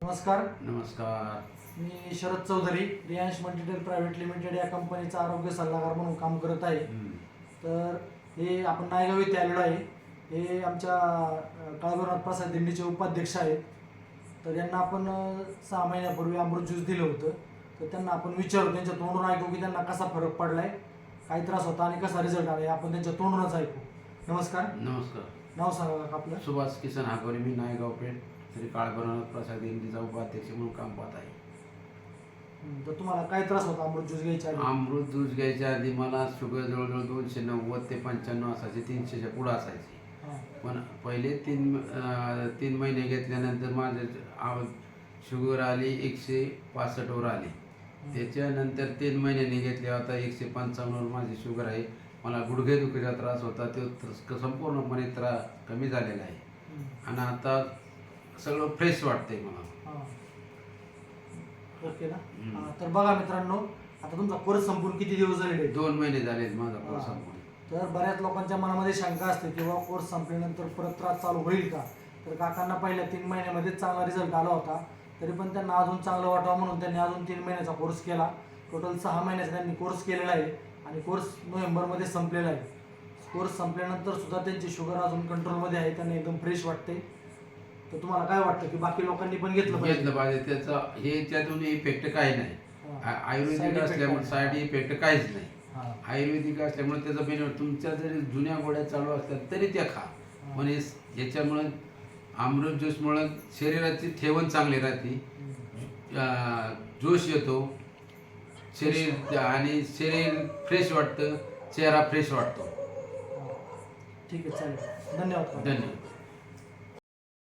नमस्कार. नमस्कार. मी Sharad Chaudhari, Riyansh मल्टीटेल private limited या कंपनीचा आरोग्य सल्लागार म्हणून काम करत आहे. तर हे आपण नायगाव येथे आलेलो आहे. हे आमच्या काळभैरवनाथ प्रसाद दिंडीचे उपाध्यक्ष आहेत. तर यांना आपण 6 महिन्यापूर्वी अमृत ज्यूस दिलं होतं. तर त्यांना आपण विचारू, त्यांच्या तोंडून ऐकू की त्यांना कसा फरक पडलाय, काय त्रास होता आणि कसा रिझल्ट आला. आपण त्यांच्या तोंडूनच ऐकू. नमस्कार. नमस्कार. नाव सांगा आपलं. सुभाष किसन हागवणे. मी नायगाव पेठ श्री काळभैरवनाथ प्रसाद दिंडीचा उपाध्यक्ष म्हणून काम पाहत आहे. तर तुम्हाला काय त्रास होता अमृत ज्यूस घ्यायच्या आधी? अमृत ज्यूस घ्यायच्या आधी मला शुगर जवळजवळ 290 ते 95 असायची, 300च्या पुढं असायची. पण पहिले तीन महिने घेतल्यानंतर माझं शुगर आली 165वर आली. त्याच्यानंतर 3 महिन्यांनी घेतल्या आता 155वर माझी शुगर आहे. मला गुडघेदुखीचा त्रास होता, तो संपूर्णपणे कमी झालेला आहे. आणि आता सगळं फ्रेश वाटतंय मला. ओके ना. तर बघा मित्रांनो, आता तुमचा कोर्स संपून किती दिवस झाले? 2 महिने झाले माझा कोर्स संपून. तर बऱ्याच लोकांच्या मनामध्ये शंका असते की बाबा कोर्स संपल्यानंतर परत त्रास चालू होईल का. तर काकांना पहिल्या 3 महिन्यामध्येच चांगला रिझल्ट आला होता. तरी पण त्यांना अजून चांगलं वाटावं म्हणून त्यांनी अजून 3 महिन्याचा कोर्स केला. टोटल 6 महिन्याचा त्यांनी कोर्स केलेला आहे आणि कोर्स नोव्हेंबरमध्ये संपलेला आहे. कोर्स संपल्यानंतर सुद्धा त्यांची शुगर अजून कंट्रोलमध्ये आहे, त्यांना एकदम फ्रेश वाटते. तर तुम्हाला काय वाटतं की बाकी लोकांनी पण घेतलं पाहिजे? त्याचा त्यातून इफेक्ट काही नाही. आयुर्वेदिक असल्यामुळे साईड इफेक्ट काहीच नाही. आयुर्वेदिक असल्यामुळे त्याचा बेनिफिट, तुमच्या जरी जुन्या गोळ्या चालू असतात तरी त्या खा. म्हणजे याच्यामुळे अमृत ज्यूसमुळे शरीराची ठेवण चांगली राहते, जोश येतो शरीर आणि शरीर फ्रेश वाटतं, चेहरा फ्रेश वाटतो. ठीक आहे, चालेल. धन्यवाद. धन्यवाद.